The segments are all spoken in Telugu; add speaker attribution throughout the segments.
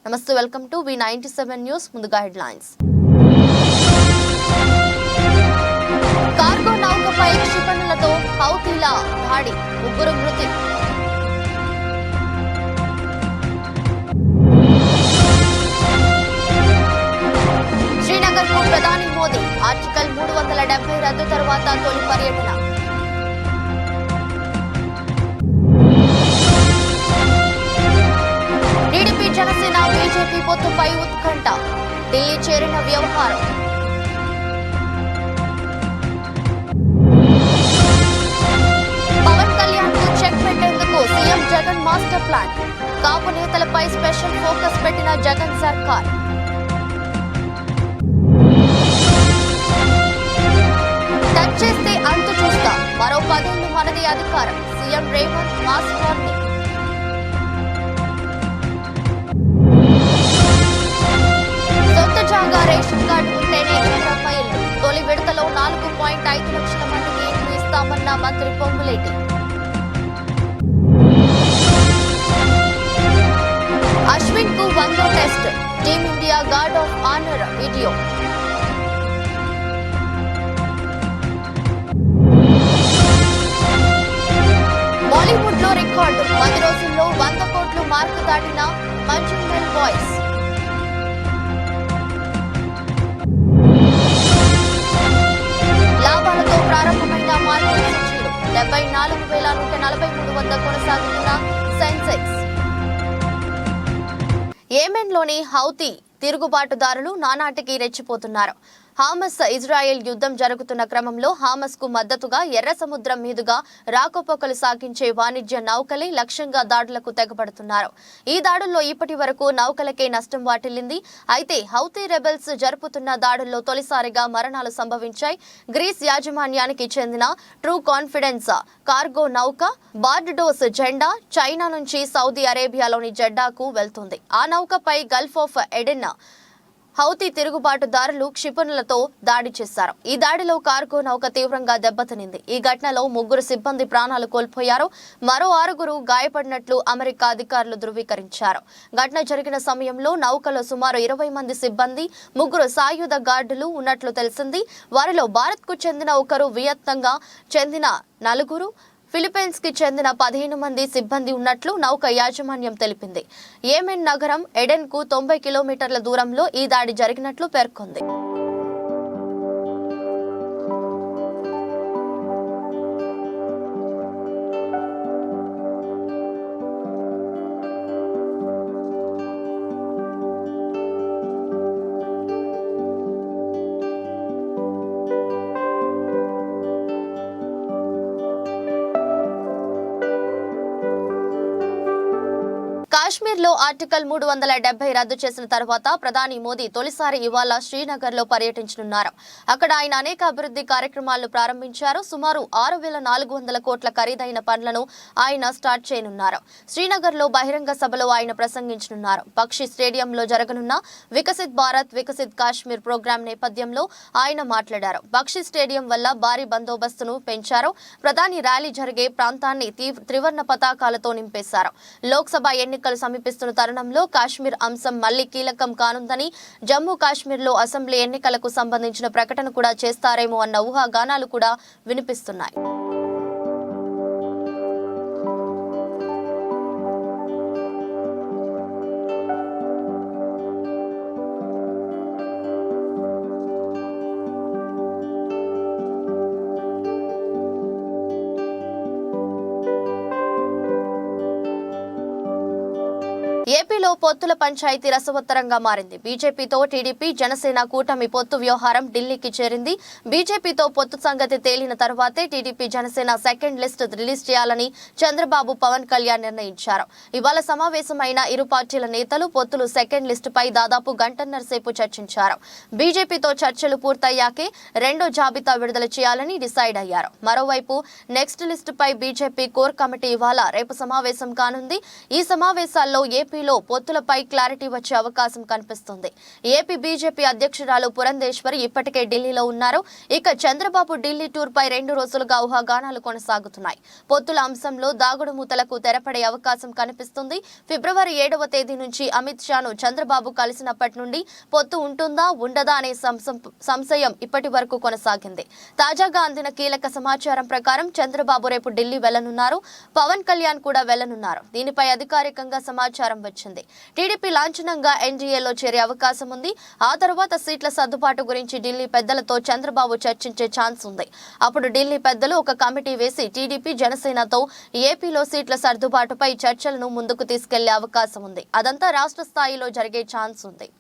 Speaker 1: నమస్తే, వెల్కమ్ టు V97 న్యూస్. ముందుగా హెడ్లైన్స్. కార్గో నౌకపై క్షిపణులతో హౌతీల దాడి, 3 మృతి. శ్రీనగర్కు ప్రధాని మోదీ, ఆర్టికల్ 370 రద్దు తర్వాత తొలి పర్యటన. టీడీపీ జనసేన బీజేపీ పొత్తుపై ఉత్కంఠ, ఢిల్లీ చేరిన వ్యవహారం. పవన్ కళ్యాణ్ కు చెక్ పెట్టేందుకు సీఎం జగన్ మాస్టర్ ప్లాన్, కాపు నేతలపై స్పెషల్ ఫోకస్ పెట్టిన జగన్ సర్కార్. టచ్ చేస్తే అంతు చూస్తా, మరో 10 ఏళ్లు మనది అధికారం, సీఎం రేవంత్ మాస్ వార్నింగ్. సొంత జాగా రేషన్ కార్డు ఉంటేనే ఇందిరమ్మ ఇల్లు, తొలి విడతలో 4.5 లక్షల మందికి ఇల్లు ఇస్తామన్న మంత్రి పొంగులేటి. అశ్విన్ కు 100వ test, team India guard of honour video. Bollywood లో రికార్డు, 10 రోజుల్లో 100 కోట్లు మార్కు దాటిన మంజుమల్ బాయ్స్. లాభాలతో ప్రారంభమైన మార్కెట్ సూచీలు, 74,143 వద్ద కొనసాగుతున్న సెన్సెక్స్. యెమెన్లోని హౌతీ తిరుగుబాటుదారులు నానాటికి రెచ్చిపోతున్నారు. హామస్ ఇజ్రాయెల్ యుద్ధం జరుగుతున్న క్రమంలో హామస్ కు మద్దతుగా ఎర్ర సముద్రం మీదుగా రాకపోకలు సాగించే వాణిజ్య నౌకలే లక్ష్యంగా దాడులకు తెగబడుతున్నారు. ఈ దాడుల్లో ఇప్పటి వరకు నౌకలకే నష్టం వాటిల్లింది. అయితే హౌతీ రెబెల్స్ జరుపుతున్న దాడుల్లో తొలిసారిగా మరణాలు సంభవించాయి. గ్రీస్ యాజమాన్యానికి చెందిన ట్రూ కాన్ఫిడెన్స్ కార్గో నౌక బార్బడోస్ జెండా చైనా నుంచి సౌదీ అరేబియాలోని జెడ్డాకు వెళ్తుంది. ఆ నౌకపై గల్ఫ్ ఆఫ్ ఎడెన్ హౌతీ తిరుగుబాటుదారులు క్షిపణులతో దాడి చేశారు. ఈ దాడిలో కార్గో నౌక తీవ్రంగా దెబ్బతినింది. ఈ ఘటనలో 3 సిబ్బంది ప్రాణాలు కోల్పోయారు. మరో 6 గాయపడినట్లు అమెరికా అధికారులు ధృవీకరించారు. ఘటన జరిగిన సమయంలో నౌకలో సుమారు 20 మంది సిబ్బంది, 3 సాయుధ గార్డులు ఉన్నట్లు తెలిసింది. వారిలో భారత్ కు చెందిన 1, వియత్నాంగా చెందిన 4, ఫిలిప్పైన్స్ కి చెందిన 15 మంది సిబ్బంది ఉన్నట్లు నౌక యాజమాన్యం తెలిపింది. యెమెన్ నగరం ఎడెన్ కు 90 కిలోమీటర్ల దూరంలో ఈ దాడి జరిగినట్లు పేర్కొంది. కాశ్మీర్లో ఆర్టికల్ 370 రద్దు చేసిన తర్వాత ప్రధాని మోదీ తొలిసారి ఇవాళ శ్రీనగర్ లో పర్యటించనున్నారు. అక్కడ ఆయన అనేక అభివృద్ధి కార్యక్రమాలను ప్రారంభించారు. సుమారు 6,400 కోట్ల ఖరీదైన పనులను ఆయన స్టార్ట్ చేయనున్నారు. శ్రీనగర్ లో బహిరంగ సభలో ఆయన ప్రసంగించనున్నారు. పక్షి స్టేడియంలో జరగనున్న వికసిత్ భారత్ వికసిత్ కాశ్మీర్ ప్రోగ్రాం నేపథ్యంలో ఆయన మాట్లాడారు. పక్షి స్టేడియం వల్ల భారీ బందోబస్తును పెంచారు. ప్రధాని ర్యాలీ జరిగే ప్రాంతాన్ని త్రివర్ణ పతాకాలతో నింపేశారు. లోక్సభ ఎన్నికలు సమీపిస్తున్న తరుణంలో కాశ్మీర్ అంశం మళ్లీ కీలకం కానుందని, జమ్మూ కాశ్మీర్ లో అసెంబ్లీ ఎన్నికలకు సంబంధించిన ప్రకటన కూడా చేస్తారేమో అన్న ఊహాగానాలు కూడా వినిపిస్తున్నాయి. ఏపీలో పొత్తుల పంచాయతీ రసవత్తరంగా మారింది. బీజేపీతో టీడీపీ జనసేన కూటమి పొత్తు వ్యవహారం ఢిల్లీకి చేరింది. బీజేపీతో పొత్తు సంగతి తేలిన తర్వాతే TDP Janasena second list release చేయాలని చంద్రబాబు పవన్ కళ్యాణ్ నిర్ణయించారు. ఇవాళ సమావేశమైన ఇరు పార్టీల నేతలు పొత్తులు సెకండ్ లిస్టుపై దాదాపు గంటన్నర సేపు చర్చించారు. బీజేపీతో చర్చలు పూర్తయ్యాకే రెండో జాబితా విడుదల చేయాలని డిసైడ్ అయ్యారు. మరోవైపు నెక్స్ట్ లిస్టుపై బీజేపీ కోర్ కమిటీ ఇవాళ రేపు సమావేశం కానుంది. ఈ సమావేశాల్లో ఏపీలో టీడీపీలో పొత్తులపై క్లారిటీ వచ్చే అవకాశం కనిపిస్తుంది. ఏపీ బీజేపీ అధ్యక్షురాలు పురంధేశ్వరి ఇప్పటికే ఢిల్లీలో ఉన్నారు. ఇక చంద్రబాబు ఢిల్లీ టూర్ పై 2 రోజులుగా ఊహాగానాలు కొనసాగుతున్నాయి. పొత్తుల అంశంలో దాగుడు మూతలకు తెరపడే అవకాశం కనిపిస్తుంది. ఫిబ్రవరి 7వ తేదీ నుంచి అమిత్ షాను చంద్రబాబు కలిసినప్పటి నుండి పొత్తు ఉంటుందా ఉండదా అనే సంశయం ఇప్పటి వరకు కొనసాగింది. తాజాగా అందిన కీలక సమాచారం ప్రకారం చంద్రబాబు రేపు ఢిల్లీ వెళ్లనున్నారు. పవన్ కళ్యాణ్ కూడా వెళ్లనున్నారు. దీనిపై అధికారికంగా సమాచారం వచ్చింది. టీడీపీ లాంఛనంగా ఎన్డీఏలో చేరే అవకాశం ఉంది. ఆ తర్వాత సీట్ల సర్దుబాటు గురించి ఢిల్లీ పెద్దలతో చంద్రబాబు చర్చించే ఛాన్స్ ఉంది. అప్పుడు ఢిల్లీ పెద్దలు ఒక కమిటీ వేసి టీడీపీ జనసేనతో ఏపీలో సీట్ల సర్దుబాటుపై చర్చలను ముందుకు తీసుకెళ్లే అవకాశం ఉంది. అదంతా రాష్ట్ర స్థాయిలో జరిగే ఛాన్స్ ఉంది.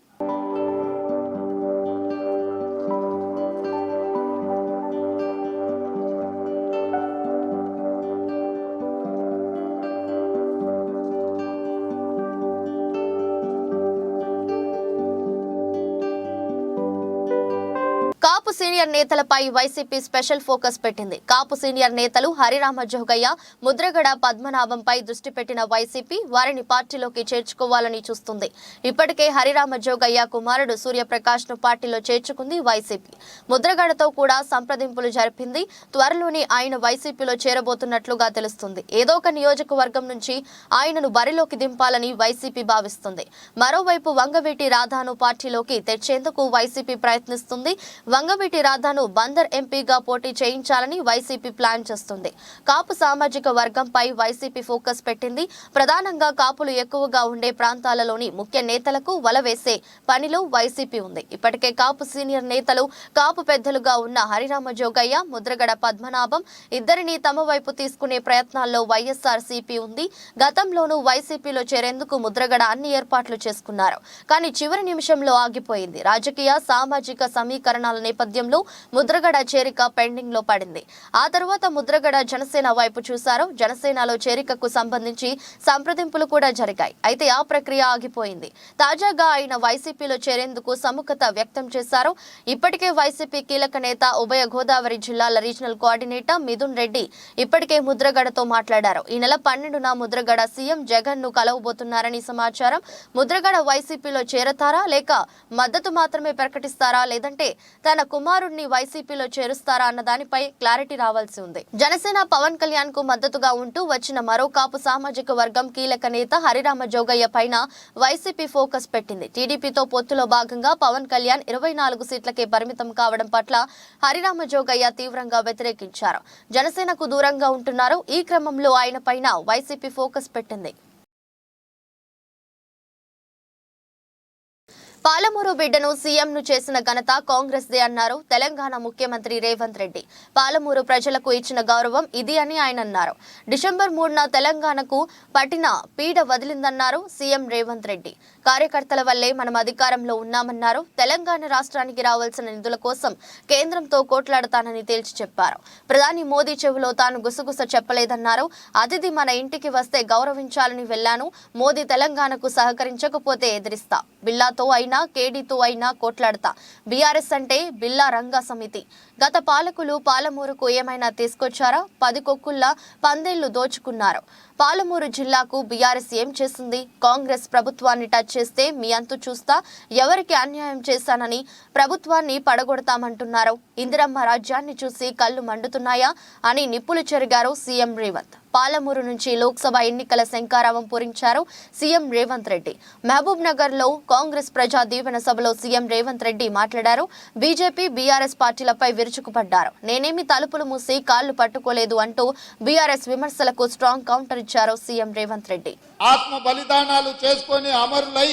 Speaker 1: కాపు సీనియర్ నేతలపై వైసీపీ స్పెషల్ ఫోకస్ పెట్టింది. కాపు సీనియర్ నేతలు హరిరామ జోగయ్య, ముద్రగడ పద్మనాభంపై దృష్టి పెట్టిన వైసీపీ వారిని పార్టీలోకి చేర్చుకోవాలని చూస్తుంది. ఇప్పటికే హరిరామ జోగయ్య కుమారుడు సూర్యప్రకాష్ ను పార్టీలో చేర్చుకుంది వైసీపీ. ముద్రగడతో కూడా సంప్రదింపులు జరిపింది. త్వరలోనే ఆయన వైసీపీలో చేరబోతున్నట్లుగా తెలుస్తుంది. ఏదో ఒక నియోజకవర్గం నుంచి ఆయనను బరిలోకి దింపాలని వైసీపీ భావిస్తుంది. మరోవైపు వంగవీటి రాధాను పార్టీలోకి తెచ్చేందుకు వైసీపీ ప్రయత్నిస్తుంది. వంగవీటి రాధాను బందర్ ఎంపీగా పోటీ చేయించాలని వైసీపీ ప్లాన్ చేస్తుంది. కాపు సామాజిక వర్గంపై వైసీపీ ఫోకస్ పెట్టింది. ప్రధానంగా కాపులు ఎక్కువగా ఉండే ప్రాంతాలలోని ముఖ్య నేతలకు వలవేసే పనిలో వైసీపీ ఉంది. ఇప్పటికే కాపు సీనియర్ నేతలు, కాపు పెద్దలుగా ఉన్న హరిరామ జోగయ్య, ముద్రగడ పద్మనాభం ఇద్దరిని తమ వైపు తీసుకునే ప్రయత్నాల్లో వైఎస్ఆర్సీపీ ఉంది. గతంలోనూ వైసీపీలో చేరేందుకు ముద్రగడ అన్ని ఏర్పాట్లు చేసుకున్నారు. కానీ చివరి నిమిషంలో ఆగిపోయింది. రాజకీయ, సామాజిక సమీకరణాల నేపథ్యంలో ముద్రగడ చేరిక పెండింగ్ లో పడింది. ఆ తర్వాత ముద్రగడ జనసేన వైపు చూశారు. జనసేనలో చేరికకు సంబంధించి సంప్రదింపులు కూడా జరిగాయి. అయితే ఆ ప్రక్రియ ఆగిపోయింది. తాజాగా ఆయన వైసీపీలో చేరేందుకు సుముఖత వ్యక్తం చేశారు. ఇప్పటికే వైసీపీ కీలక నేత, ఉభయ గోదావరి జిల్లాల రీజనల్ కోఆర్డినేటర్ మిథున్ రెడ్డి ఇప్పటికే ముద్రగడతో మాట్లాడారు. ఈ నెల 12న ముద్రగడ సీఎం జగన్ ను కలవబోతున్నారని సమాచారం. ముద్రగడ వైసీపీలో చేరతారా లేక మద్దతు మాత్రమే ప్రకటిస్తారా లేదంటే తన కుమారుడిని వైసీపీలో చేరుస్తారా అన్న దానిపై క్లారిటీ రావాల్సి ఉంది. జనసేన పవన్ కళ్యాణ్ కు మద్దతుగా ఉంటూ వచ్చిన మరో కాపు సామాజిక వర్గం కీలక నేత హరిరామ జోగయ్య పైన వైసీపీ ఫోకస్ పెట్టింది. టీడీపీతో పొత్తులో భాగంగా పవన్ కళ్యాణ్ 24 సీట్లకే పరిమితం కావడం పట్ల హరిరామ జోగయ్య తీవ్రంగా వ్యతిరేకించారు. జనసేనకు దూరంగా ఉంటున్నారు. ఈ క్రమంలో ఆయన పైన వైసీపీ ఫోకస్ పెట్టింది. పాలమూరు బిడ్డను సీఎంను చేసిన ఘనత కాంగ్రెస్దే అన్నారు తెలంగాణ ముఖ్యమంత్రి రేవంత్ రెడ్డి. పాలమూరు ప్రజలకు ఇచ్చిన గౌరవం ఇది అని ఆయన అన్నారు. డిసెంబర్ 3న తెలంగాణకు పట్టిన పీడ వదిలిందన్నారు సీఎం రేవంత్ రెడ్డి. కార్యకర్తల వల్లే మనం అధికారంలో ఉన్నామన్నారు. తెలంగాణ రాష్ట్రానికి రావాల్సిన నిధుల కోసం కేంద్రంతో కోట్లాడతానని తేల్చి చెప్పారు. ప్రధాని మోదీ చెవిలో తాను గుసగుస చెప్పలేదన్నారు. అతిథి మన ఇంటికి వస్తే గౌరవించాలని వెళ్లాను. మోదీ తెలంగాణకు సహకరించకపోతే ఎదిరిస్తా. బిల్లాతో అయినా కేడీతో అయినా కోట్లాడతా. బీఆర్ఎస్ అంటే బిల్లా రంగ సమితి. గత పాలకులు పాలమూరుకు ఏమైనా తీసుకొచ్చారా? 10 కొక్కుల్లా పందేళ్లు దోచుకున్నారు. పాలమూరు జిల్లాకు బీఆర్ఎస్ ఏం చేసింది? కాంగ్రెస్ ప్రభుత్వాన్ని టచ్ చేస్తే మీ అంతు చూస్తా, ఎవరికి అన్యాయం చేశానని ప్రభుత్వాన్ని పడగొడతామంటున్నారు. ఇందిరమ్మ రాజ్యాన్ని చూసి కళ్ళు మండుతున్నాయా అని నిప్పులు చెరిగారు సీఎం రేవంత్. పాలమూరు నుంచి లోక్సభ ఎన్నికల శంఖారావం పూరించారు సీఎం రేవంత్ రెడ్డి. మహబూబ్ నగర్ లో కాంగ్రెస్ ప్రజా దీవెన సభలో సీఎం రేవంత్ రెడ్డి మాట్లాడారు. బీజేపీ, బీఆర్ఎస్ పార్టీలపై విరుచుకుపడ్డారు. నేనేమి తలుపులు మూసి కాళ్లు పట్టుకోలేదు అంటూ బీఆర్ఎస్ విమర్శలకు స్ట్రాంగ్ కౌంటర్ ఇచ్చారు సీఎం రేవంత్ రెడ్డి.
Speaker 2: ఆత్మ బలిదానాలు చేసుకొని అమరులై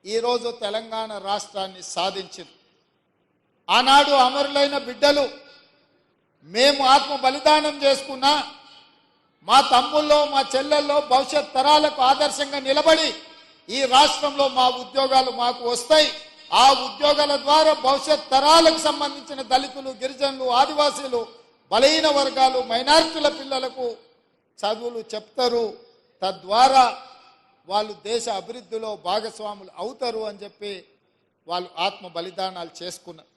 Speaker 2: ఈ రోజు తెలంగాణ రాష్ట్రాన్ని సాధించింది. ఆనాడు అమరులైన బిడ్డలు మేము ఆత్మ బలిదానం చేసుకున్నా మా తమ్ముల్లో, మా చెల్లెల్లో భవిష్యత్ తరాలకు ఆదర్శంగా నిలబడి ఈ రాష్ట్రంలో మా ఉద్యోగాలు మాకు వస్తాయి. ఆ ఉద్యోగాల ద్వారా భవిష్యత్ తరాలకు సంబంధించిన దళితులు, గిరిజనులు, ఆదివాసీలు, బలహీన వర్గాలు, మైనారిటీల పిల్లలకు చదువులు చెప్తారు. తద్వారా వాళ్ళు దేశ అభివృద్ధిలో భాగస్వాములు అవుతారు అని చెప్పి వాళ్ళు ఆత్మ బలిదానాలు చేసుకున్నారు.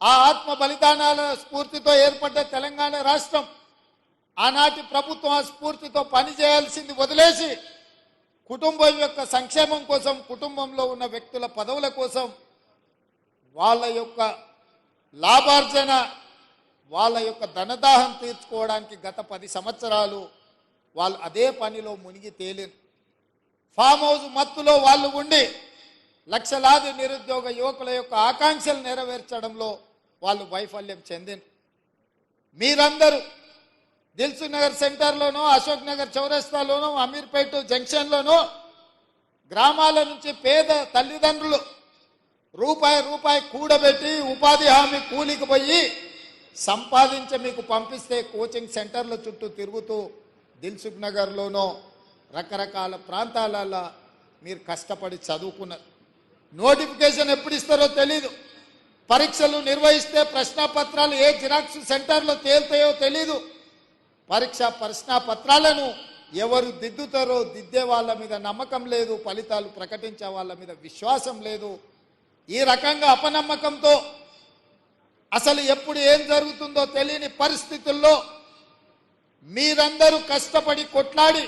Speaker 2: ఆ ఆత్మ బలిదానాల స్ఫూర్తితో ఏర్పడ్డ తెలంగాణ రాష్ట్రం ఆనాటి ప్రభుత్వం ఆ స్ఫూర్తితో పనిచేయాల్సింది వదిలేసి కుటుంబం యొక్క సంక్షేమం కోసం, కుటుంబంలో ఉన్న వ్యక్తుల పదవుల కోసం, వాళ్ళ యొక్క లాభార్జన, వాళ్ళ యొక్క ధనదాహం తీర్చుకోవడానికి గత 10 సంవత్సరాలు వాళ్ళు అదే పనిలో మునిగి తేలిరు. ఫామ్ హౌస్ మత్తులో వాళ్ళు ఉండి లక్షలాది నిరుద్యోగ యువకుల యొక్క ఆకాంక్షలు నెరవేర్చడంలో వాళ్ళు వైఫల్యం చెందిన. మీరందరూ దిల్సుఖ్ నగర్ సెంటర్లోనో, అశోక్ నగర్ చౌరస్తాలోనో, అమీర్పేట జంక్షన్లోనో గ్రామాల నుంచి పేద తల్లిదండ్రులు రూపాయి కూడబెట్టి ఉపాధి హామీ కూలికి పోయి సంపాదించి మీకు పంపిస్తే కోచింగ్ సెంటర్ల చుట్టూ తిరుగుతూ దిల్సుఖ్ నగర్లోనో రకరకాల ప్రాంతాలలో మీరు కష్టపడి చదువుకున్నారు. నోటిఫికేషన్ ఎప్పుడు ఇస్తారో తెలీదు. పరీక్షలు నిర్వహిస్తే ప్రశ్నాపత్రాలు ఏ జిరాక్స్ సెంటర్లో తేలుతాయో తెలీదు. ప్రశ్నాపత్రాలను ఎవరు దిద్దుతారో దిద్దే వాళ్ళ మీద నమ్మకం లేదు, ఫలితాలు ప్రకటించే వాళ్ళ మీద విశ్వాసం లేదు. ఈ రకంగా అపనమ్మకంతో అసలు ఎప్పుడు ఏం జరుగుతుందో తెలియని పరిస్థితుల్లో మీరందరూ కష్టపడి కొట్లాడి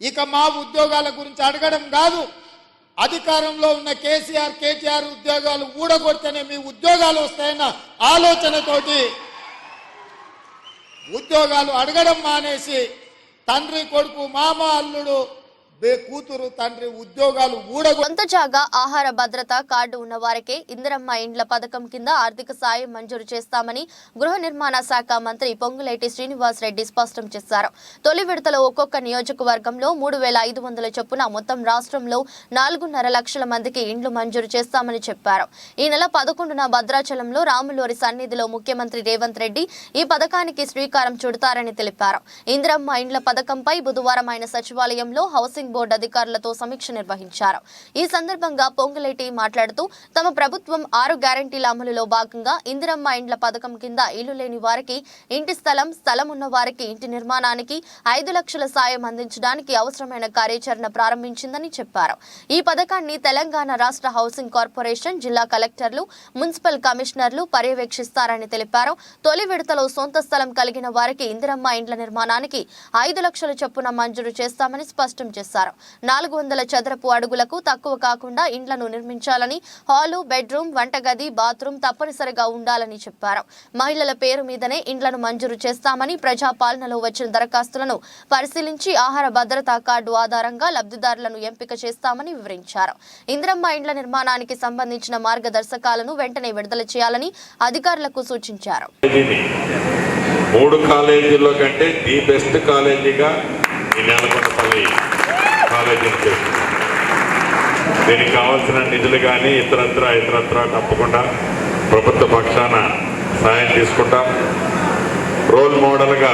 Speaker 2: ఇక మా ఉద్యోగాల గురించి అడగడం కాదు, అధికారంలో ఉన్న కేటీఆర్ ఉద్యోగాలు ఊడగొడితేనే మీ ఉద్యోగాలు వస్తాయన్న ఆలోచనతోటి ఉద్యోగాలు అడగడం మానేసి తండ్రి కొడుకు, మామ అల్లుడు, కూతురు తండ్రి ఉద్యోగాలు
Speaker 1: సొంత జాగా ఆహార భద్రత కార్డు ఉన్న వారికే ఇందిరమ్మ ఇండ్ల పథకం కింద ఆర్థిక సాయం మంజూరు చేస్తామని గృహ నిర్మాణ శాఖ మంత్రి పొంగులేటి శ్రీనివాస్ రెడ్డి స్పష్టం చేశారు. తొలి విడతలో ఒక్కొక్క నియోజకవర్గంలో 3,500 చొప్పున మొత్తం రాష్ట్రంలో 4.5 లక్షల మందికి ఇండ్లు మంజూరు చేస్తామని చెప్పారు. ఈ నెల 11న భద్రాచలంలో రాములోరి సన్నిధిలో ముఖ్యమంత్రి రేవంత్ రెడ్డి ఈ పథకానికి శ్రీకారం చుడతారని తెలిపారు. ఇందిరమ్మ ఇండ్ల పథకంపై బుధవారం ఆయన సచివాలయంలో హౌసింగ్ బోర్డు అధికారులతో సమీక్ష నిర్వహించారు. ఈ సందర్భంగా పొంగులేటి మాట్లాడుతూ తమ ప్రభుత్వం 6 గ్యారంటీల అమలులో భాగంగా ఇందిరమ్మ ఇండ్ల పథకం కింద ఇల్లు లేని వారికి ఇంటి స్థలం ఉన్న వారికి ఇంటి నిర్మాణానికి 5 లక్షల సాయం అందించడానికి అవసరమైన కార్యాచరణ ప్రారంభించిందని చెప్పారు. ఈ పథకాన్ని తెలంగాణ రాష్ట్ర హౌసింగ్ కార్పొరేషన్, జిల్లా కలెక్టర్లు, మున్సిపల్ కమిషనర్లు పర్యవేక్షిస్తారని తెలిపారు. తొలి విడతలో సొంత స్థలం కలిగిన వారికి ఇందిరమ్మ ఇండ్ల నిర్మాణానికి 5 లక్షల చొప్పున మంజూరు చేస్తామని స్పష్టం చేశారు. 400 చదరపు అడుగులకు తక్కువ కాకుండా ఇండ్లను నిర్మించాలని, హాలు, బెడ్రూమ్, వంటగది, బాత్రూమ్ తప్పనిసరిగా ఉండాలని చెప్పారు. మహిళల పేరు మీదనే ఇండ్లను మంజూరు చేస్తామని, ప్రజాపాలనలో వచ్చిన దరఖాస్తులను పరిశీలించి ఆహార భద్రతా కార్డు ఆధారంగా లబ్ధిదారులను ఎంపిక చేస్తామని వివరించారు. ఇందిరమ్మ ఇండ్ల నిర్మాణానికి సంబంధించిన మార్గదర్శకాలను వెంటనే విడుదల చేయాలని అధికారులకు సూచించారు.
Speaker 3: 3 కాలేజీల్లో కంటే ది బెస్ట్ కాలేజీగా ఈ నేలకొండపల్లి కాలేజీని చేస్తున్నాం. దీనికి కావాల్సిన నిధులు కానీ ఇతరత్ర తప్పకుండా ప్రభుత్వ పక్షాన సాయం తీసుకుంటాం. రోల్ మోడల్గా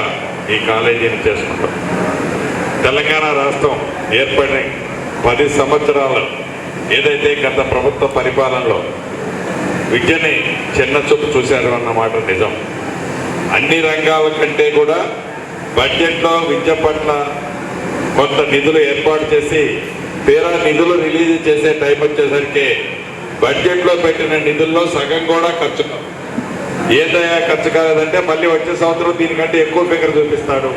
Speaker 3: ఈ కాలేజీని చేసుకుంటాం. తెలంగాణ రాష్ట్రం ఏర్పడిన 10 సంవత్సరాలు ఏదైతే గత ప్రభుత్వ పరిపాలనలో విద్యని చిన్న చూపు చూశారు అన్నమాట నిజం. అన్ని రంగాల కంటే కూడా బడ్జెట్లో విద్య పట్ల కొంత నిధులు ఏర్పాటు చేసి తీరా నిధులు రిలీజ్ చేసే టైం వచ్చేసరికి బడ్జెట్లో పెట్టిన నిధుల్లో సగం కూడా ఖర్చు ఏదైనా ఖర్చు కాలేదంటే మళ్ళీ వచ్చే సంవత్సరం దీనికంటే ఎక్కువ ఫిగర్ చూపిస్తాడు.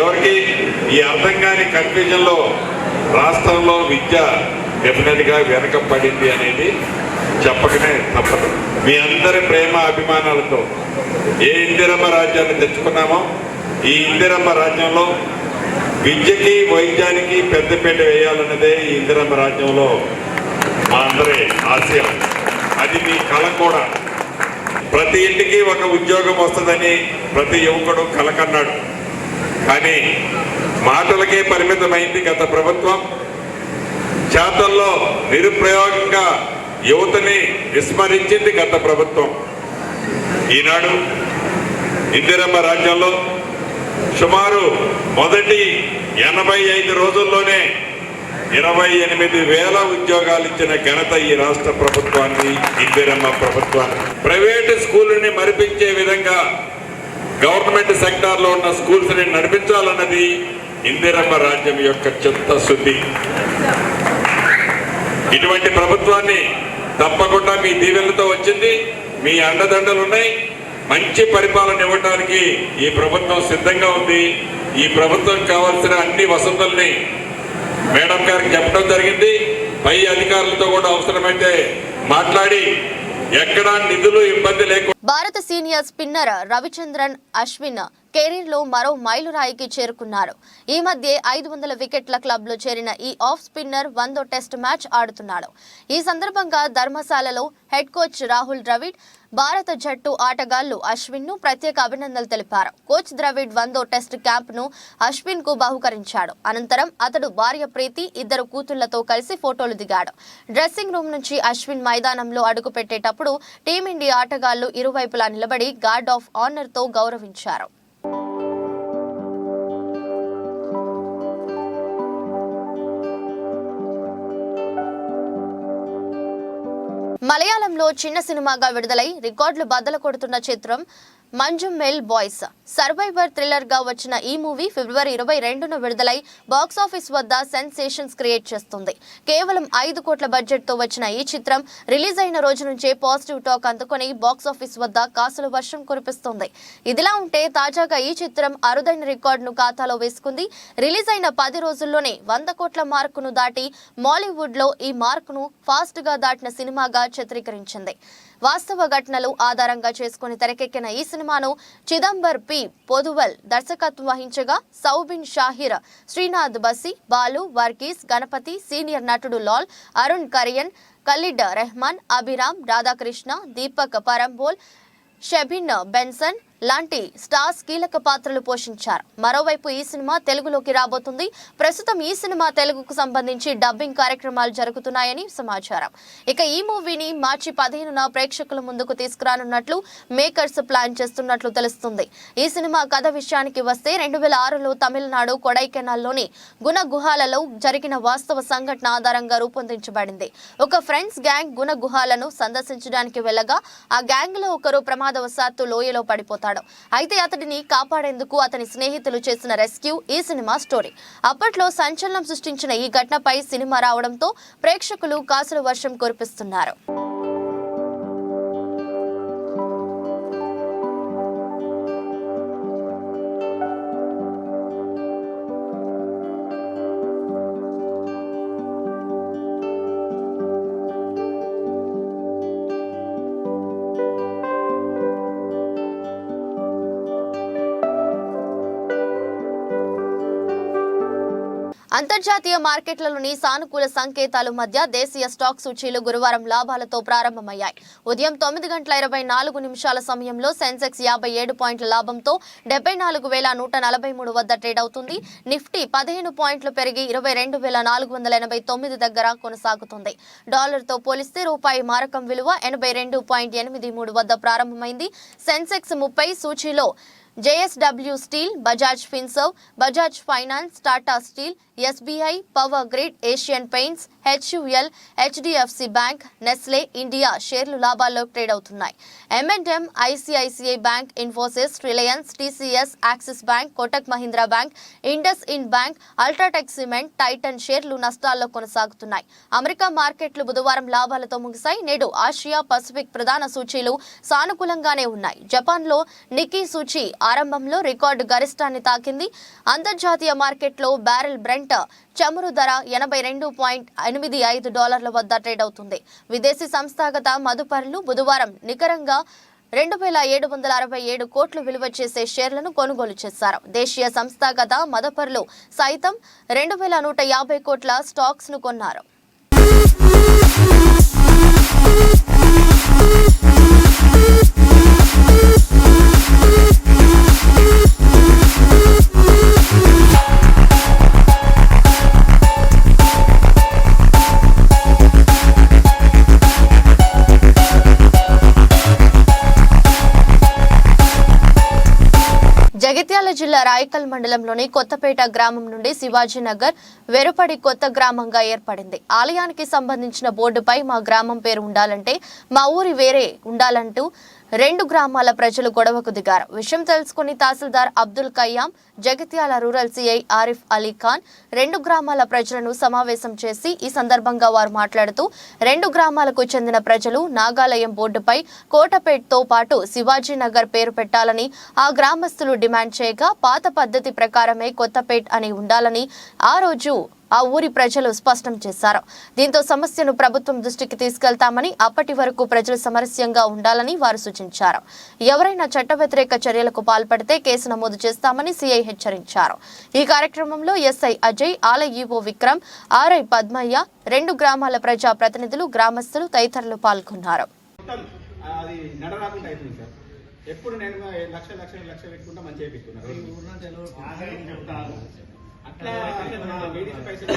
Speaker 3: ఎవరికి ఈ అర్థం కాని కన్ఫ్యూజన్లో రాష్ట్రంలో విద్య డెఫినెట్గా వెనకబడింది అనేది చెప్పకనే తప్పదు. మీ అందరి ప్రేమ అభిమానాలతో ఏ ఇందిరమ్మ రాజ్యాన్ని తెచ్చుకున్నామో ఈ ఇందిరమ్మ రాజ్యంలో విద్యకి, వైద్యానికి పెద్దపీట వేయాలన్నదే ఈ ఇందిరమ్మ రాజ్యంలో మా అందరి ఆశయం. అది మీ కళ కూడా. ప్రతి ఇంటికి ఒక ఉద్యోగం వస్తుందని ప్రతి యువకుడు కలకన్నాడు. కానీ మాటలకే పరిమితమైంది గత ప్రభుత్వం. చేతల్లో నిరుప్రయోగంగా యువతని విస్మరించింది గత ప్రభుత్వం. ఈనాడు ఇందిరమ్మ రాజ్యంలో సుమారు మొదటి 85 రోజుల్లోనే 28,000 ఉద్యోగాలు ఇచ్చిన ఘనత ఈ రాష్ట్ర ప్రభుత్వాన్ని, ఇందిరమ్మ ప్రభుత్వాన్ని. ప్రైవేటు స్కూళ్ళని మరిపించే విధంగా గవర్నమెంట్ సెక్టార్లో ఉన్న స్కూల్స్ని నడిపించాలన్నది ఇందిరమ్మ రాజ్యం యొక్క చిత్తశుద్ధి. ఇటువంటి ప్రభుత్వాన్ని తప్పకుండా మీ దీవెనలతో వచ్చింది. మీ అండదండలు ఉన్నాయి. మంచి పరిపాలన ఇవ్వడానికి ఈ ప్రభుత్వం సిద్ధంగా ఉంది. ఈ ప్రభుత్వం కావాల్సిన అన్ని వసతుల్ని మేడం గారికి చెప్పడం జరిగింది. పై అధికారులతో కూడా అవసరమైతే మాట్లాడి ఎక్కడా నిధులు ఇబ్బంది లేకుండా.
Speaker 1: భారత senior spinner Ravichandran Ashwin career లో మరో మైలురాయికి చేరుకున్నారు. ఈ మధ్య 500 వికెట్ల క్లబ్ లో చేరిన ఈ ఆఫ్ స్పిన్నర్ 100వ టెస్ట్ మ్యాచ్ ఆడుతున్నాడు. ఈ సందర్భంగా ధర్మశాలలో హెడ్ కోచ్ రాహుల్ ద్రవిడ్ భారత జట్టు ఆటగాళ్లు అశ్విన్ ను ప్రత్యేక అభినందనలు తెలిపారు. కోచ్ ద్రవిడ్ 100వ టెస్ట్ క్యాంప్ ను అశ్విన్ కు బహుకరించాడు. అనంతరం అతడు భార్య ప్రీతి, 2 కూతుళ్లతో కలిసి ఫోటోలు దిగాడు. డ్రెస్సింగ్ రూమ్ నుంచి అశ్విన్ మైదానంలో అడుగు పెట్టేటప్పుడు టీమిండియా ఆటగాళ్లు ఇరువైపులా నిలబడి గార్డ్ ఆఫ్ ఆనర్ తో గౌరవించారు. మలయాళంలో చిన్న సినిమాగా విడుదలై రికార్డులు బద్దలు కొడుతున్న చిత్రం మంజు మెల్ బాయ్స్ సర్వైవర్ థ్రిల్లర్ గా వచ్చిన ఈ మూవీ ఫిబ్రవరి 22న విడుదలై బాక్సాఫీస్ వద్ద సెన్సేషన్స్ క్రియేట్ చేస్తుంది. కేవలం 5 కోట్ల బడ్జెట్ తో వచ్చిన ఈ చిత్రం రిలీజ్ అయిన రోజు నుంచే పాజిటివ్ టాక్ అందుకొని బాక్సాఫీస్ వద్ద కాసుల వర్షం కురిపిస్తుంది. ఇదిలా ఉంటే తాజాగా ఈ చిత్రం అరుదైన రికార్డును ఖాతాలో వేసుకుంది. రిలీజ్ అయిన 10 రోజుల్లోనే 100 కోట్ల మార్కును దాటి మాలీవుడ్ లో ఈ మార్కును ఫాస్ట్ గా దాటిన సినిమాగా చిత్రీకరించింది. వాస్తవ ఘటనలు ఆధారంగా చేసుకుని తెరకెక్కిన ఈ సినిమాను చిదంబర్ పి పొదువల్ దర్శకత్వం వహించగా సౌబిన్ షాహిర్, శ్రీనాథ్ బసి, బాలు, వర్గీస్, గణపతి, సీనియర్ నటుడు లాల్, అరుణ్ కరియన్, ఖలీడ్ రెహమాన్, అభిరామ్, రాధాకృష్ణ, దీపక్ పరంబోల్, షెబిన్ బెన్సన్ లాంటి స్టార్స్ కీలక పాత్రలు పోషించారు. మరోవైపు ఈ సినిమా తెలుగులోకి రాబోతుంది. ప్రస్తుతం ఈ సినిమా తెలుగుకు సంబంధించి డబ్బింగ్ కార్యక్రమాలు జరుగుతున్నాయని సమాచారం. ఇక ఈ మూవీని మార్చి 15న ప్రేక్షకుల ముందుకు తీసుకురానున్నట్లు మేకర్స్ ప్లాన్ చేస్తున్నట్లు తెలుస్తుంది. ఈ సినిమా కథ విషయానికి వస్తే 2006లో తమిళనాడు కొడైకెనాల్లోని గుణ గుహాలలో జరిగిన వాస్తవ సంఘటన ఆధారంగా రూపొందించబడింది. ఒక ఫ్రెండ్స్ గ్యాంగ్ గుణ గుహాలను సందర్శించడానికి వెళ్ళగా ఆ గ్యాంగ్ లో ఒకరు ప్రమాదవశాత్తు లోయలో పడిపోతారు. అయితే అతడిని కాపాడేందుకు అతని స్నేహితులు చేసిన రెస్క్యూ ఈ సినిమా స్టోరీ. అప్పట్లో సంచలనం సృష్టించిన ఈ ఘటనపై సినిమా రావడంతో ప్రేక్షకులు కాసుల వర్షం కురిపిస్తున్నారు. అంతర్జాతీయ మార్కెట్లలోని సానుకూల సంకేతాల మధ్య దేశీయ స్టాక్ సూచీలు గురువారం లాభాలతో ప్రారంభమయ్యాయి. ఉదయం 9:24 సమయంలో సెన్సెక్స్ 57 పాయింట్ల లాభంతో 74,143 వద్ద ట్రేడ్ అవుతుంది. నిఫ్టీ 15 పాయింట్లు పెరిగి 22,489 దగ్గర కొనసాగుతుంది. డాలర్తో పోలిస్తే రూపాయి మారకం విలువ 82.83 వద్ద ప్రారంభమైంది. సెన్సెక్స్ 30 సూచీలో JSW Steel, Bajaj Finserv, Bajaj Finance, Tata Steel, SBI, Power Grid, Asian Paints, HUL, HDFC Bank, Nestle India షేర్లు లాభాల్లో ట్రేడ్ అవుతున్నాయి. M&M, ICICI Bank, Infosys, Reliance, TCS, Axis Bank, Kotak Mahindra Bank, IndusInd Bank, UltraTech Cement, Titan షేర్లు నష్టాల్లో కొనసాగుతున్నాయి. అమెరికా మార్కెట్లు బుధవారం లాభాలతో ముగిశాయి. నేడు ఆసియా పసిఫిక్ ప్రధాన సూచీలు సానుకూలంగానే ఉన్నాయి. జపాన్లో నిక్కీ సూచీ ఆరంభంలో రికార్డు గరిష్టాన్ని తాకింది. అంతర్జాతీయ మార్కెట్లో బ్యారెల్ బ్రెంట్ చమురు ధర $82.85 వద్ద ట్రేడ్ అవుతుంది. విదేశీ సంస్థాగత మదుపరులు బుధవారం నికరంగా 2,767 కోట్లు విలువ చేసే షేర్లను కొనుగోలు చేశారు. దేశీయ సంస్థాగత మదుపరులు సైతం 2,150 కోట్ల స్టాక్స్ ను కొన్నారు. జగిత్యాల జిల్లా రాయకల్ మండలంలోని కొత్తపేట గ్రామం నుండి శివాజీనగర్ వెరుపడి కొత్త గ్రామంగా ఏర్పడింది. ఆలయానికి సంబంధించిన బోర్డుపై మా గ్రామం పేరు ఉండాలంటే మా ఊరి వేరే ఉండాలంటూ 2 గ్రామాల ప్రజలు గొడవకు దిగారు. విషయం తెలుసుకుని తహసీల్దార్ అబ్దుల్ కయ్యాం, జగిత్యాల రూరల్ సిఐ ఆరిఫ్ అలీ ఖాన్ 2 గ్రామాల ప్రజలను సమావేశం చేసి ఈ సందర్భంగా వారు మాట్లాడుతూ 2 గ్రామాలకు చెందిన ప్రజలు నాగాలయం బోర్డుపై కోటపేట్తో పాటు శివాజీనగర్ పేరు పెట్టాలని ఆ గ్రామస్తులు డిమాండ్ చేయగా పాత పద్ధతి ప్రకారమే కొత్తపేట్ అని ఉండాలని ఆ రోజు ఆ ఊరి ప్రజలు స్పష్టం చేశారు. దీంతో సమస్యను ప్రభుత్వం దృష్టికి తీసుకెళ్తామని, అప్పటి వరకు ప్రజలు సమరస్యంగా ఉండాలని వారు సూచించారు. ఎవరైనా చట్ట వ్యతిరేక చర్యలకు పాల్పడితే కేసు నమోదు చేస్తామని సీఐ హెచ్చరించారు. ఈ కార్యక్రమంలో ఎస్ఐ అజయ్, ఆలయ ఈవో విక్రమ్, ఆర్ఐ పద్మయ్య, 2 గ్రామాల ప్రజా ప్రతినిధులు, గ్రామస్తులు తదితరులు పాల్గొన్నారు.
Speaker 4: ఎప్పుడు నేను లక్ష పెట్టుకుంటా మంచిగా పెట్టుకున్నాను. అట్లా లేడీస్ పైసలు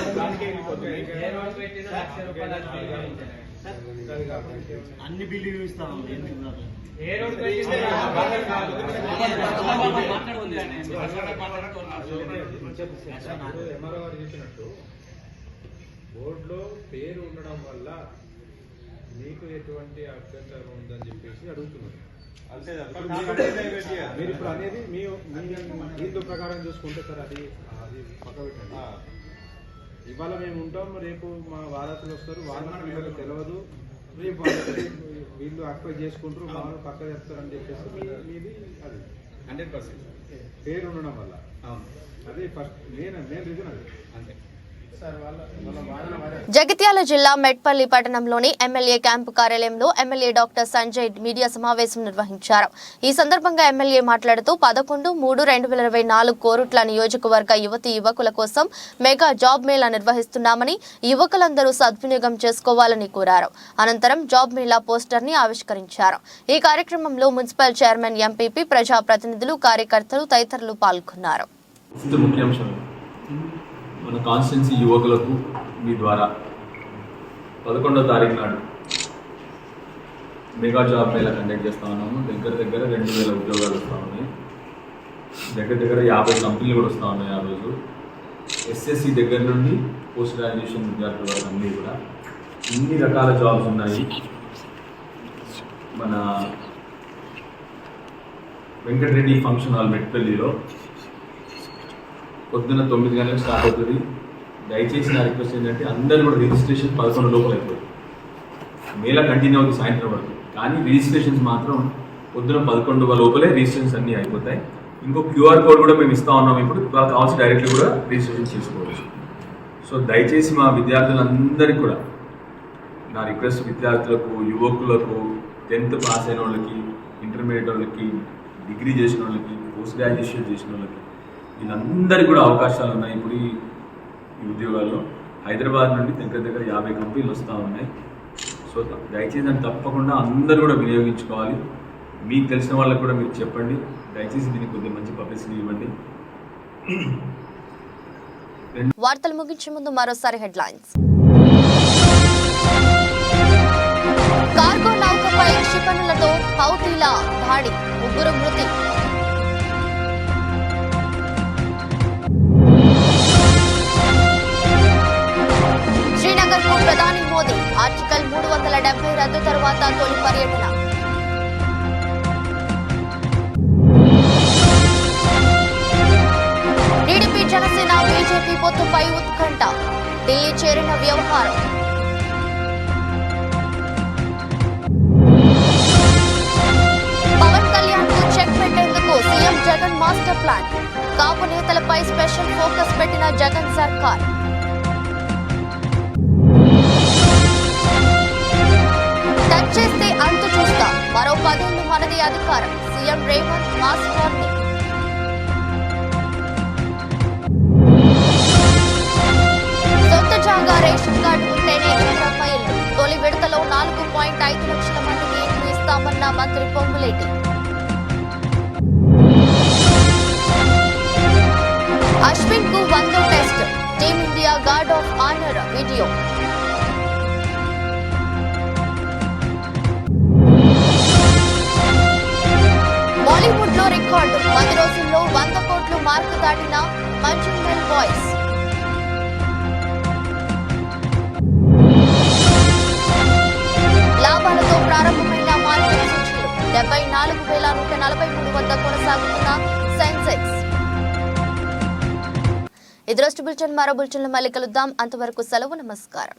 Speaker 4: అన్ని బిల్లులు ఇస్తాం.
Speaker 5: బోర్డులో పేరు ఉండడం వల్ల మీకు ఎటువంటి అభ్యంతరం ఉందని చెప్పేసి అడుగుతున్నారు. మీరు ఇప్పుడు అనేది మీ దీంతో ప్రకారం చూసుకుంటే సార్ అది పక్క పెట్టండి. ఇవాళ మేము ఉంటాం, రేపు మా వారసులు వస్తారు, వాళ్ళకి వీళ్ళకి తెలియదు, రేపు వీళ్ళు అక్వైర్ చేసుకుంటారు, వాళ్ళు పక్క చేస్తారని చెప్పేసి మీది అది
Speaker 4: 100%
Speaker 5: పేరు ఉండడం వల్ల. అది ఫస్ట్ మెయిన్ రీజన్ అది. అంతే.
Speaker 1: జగిత్యాల జిల్లా మెట్పల్లి పట్టణంలోని ఎమ్మెల్యే క్యాంపు కార్యాలయంలో ఎమ్మెల్యే డాక్టర్ సంజయ్ మీడియా సమావేశం నిర్వహించారు. ఈ సందర్భంగా ఎమ్మెల్యే మాట్లాడుతూ 11/3/2024 కోరుట్ల నియోజకవర్గ యువకుల కోసం మెగా జాబ్ మేళా నిర్వహిస్తున్నామని, యువకులందరూ సద్వినియోగం చేసుకోవాలని కోరారు. అనంతరం జాబ్ మేళా పోస్టర్ ని ఆవిష్కరించారు. ఈ కార్యక్రమంలో మున్సిపల్ చైర్మన్, ఎంపీపీ, ప్రజా ప్రతినిధులు, కార్యకర్తలు తదితరులు పాల్గొన్నారు.
Speaker 6: మన కాన్స్టిట్యున్సీ యువకులకు మీ ద్వారా 11వ తారీఖు నాడు మెగా జాబ్ మేళా కండక్ట్ చేస్తా ఉన్నాము. దగ్గర 2000 ఉద్యోగాలు వస్తూ ఉన్నాయి. దగ్గర 50 కంపెనీలు కూడా వస్తూ ఉన్నాయి. ఆ రోజు ఎస్ఎస్సి దగ్గర నుండి పోస్ట్ గ్రాడ్యుయేషన్ విద్యార్థుల వరకు అన్నీ కూడా ఇన్ని రకాల జాబ్స్ ఉన్నాయి. మన వెంకటరెడ్డి ఫంక్షన్ హాల్ మెట్పల్లిలో పొద్దున్న 9 గంటలకు స్టార్ట్ అవుతుంది. దయచేసి నా రిక్వెస్ట్ ఏంటంటే అందరూ కూడా రిజిస్ట్రేషన్ 11 లోపల అయిపోతుంది. మేళా కంటిన్యూ అవుతుంది సాయంత్రం వరకు, కానీ రిజిస్ట్రేషన్స్ మాత్రం పొద్దున 11 లోపలే రిజిస్ట్రేషన్స్ అన్నీ అయిపోతాయి. ఇంకో క్యూఆర్ కోడ్ కూడా మేము ఇస్తూ ఉన్నాం. ఇప్పుడు వాళ్ళకి కావాల్సి డైరెక్ట్లీ కూడా రిజిస్ట్రేషన్ చేసుకోవచ్చు. సో దయచేసి మా విద్యార్థులందరికీ కూడా నా రిక్వెస్ట్, విద్యార్థులకు, యువకులకు, 10th పాస్ అయిన వాళ్ళకి, ఇంటర్మీడియట్ వాళ్ళకి, డిగ్రీ చేసిన వాళ్ళకి, పోస్ట్ గ్రాడ్యుయేషన్ చేసిన వాళ్ళకి, వీళ్ళందరికీ కూడా అవకాశాలు ఉన్నాయి. ఇప్పుడు ఈ ఉద్యోగాల్లో హైదరాబాద్ నుండి దగ్గర 50 కంపెనీలు వస్తూ ఉన్నాయి. సో దయచేసి దాన్ని తప్పకుండా అందరూ కూడా వినియోగించుకోవాలి. మీకు తెలిసిన వాళ్ళకి కూడా మీరు చెప్పండి. దయచేసి దీనికి కొద్దిగా మంచి పబ్లిసిటీ ఇవ్వండి.
Speaker 1: వార్తలు ముగించే ముందు మరోసారి హెడ్లైన్స్. కార్గో నౌకపై క్షిపణులతో హౌతీల దాడి, 3 మృతి. శ్రీనగర్కు ప్రధాని మోదీ, ఆర్టికల్ 370 రద్దు తర్వాత తొలి పర్యటన. టీడీపీ, జనసేన, బీజేపీ పొత్తుపై ఉత్కంఠ, ఢిల్లీ చేరిన వ్యవహారం. పవన్ కళ్యాణ్ కు చెక్ పెట్టేందుకు సీఎం జగన్ మాస్టర్ ప్లాన్, కాపు నేతలపై స్పెషల్ ఫోకస్ పెట్టిన జగన్ సర్కార్. టచ్ చేస్తే అంతు చూస్తా, మరో 10 ఏళ్లు మనది అధికారం, సీఎం రేవంత్ మాస్ వార్నింగ్. సొంత జాగా రేషన్ కార్డు ఉంటేనే ఇందిరమ్మ ఇల్లు, తొలి విడతలో 4.5 లక్షల మందికి ఇండ్లు ఇస్తామన్న మంత్రి పొంగులేటి. అశ్విన్ కు 100వ test, team India guard of honour video. Bollywood లో రికార్డు, 10 రోజుల్లో 100 కోట్లు మార్కు దాటిన మంజుమల్ బాయ్స్. లాభాలతో ప్రారంభమైన మార్కెట్ సూచీలు 74,143 వద్ద కొనసాగుతున్న సెన్సెక్స్. ఇది రోజు బులెటిన్. మరో బులెటిన్లో మళ్ళీ కలుద్దాం. అంతవరకు సెలవు. నమస్కారం.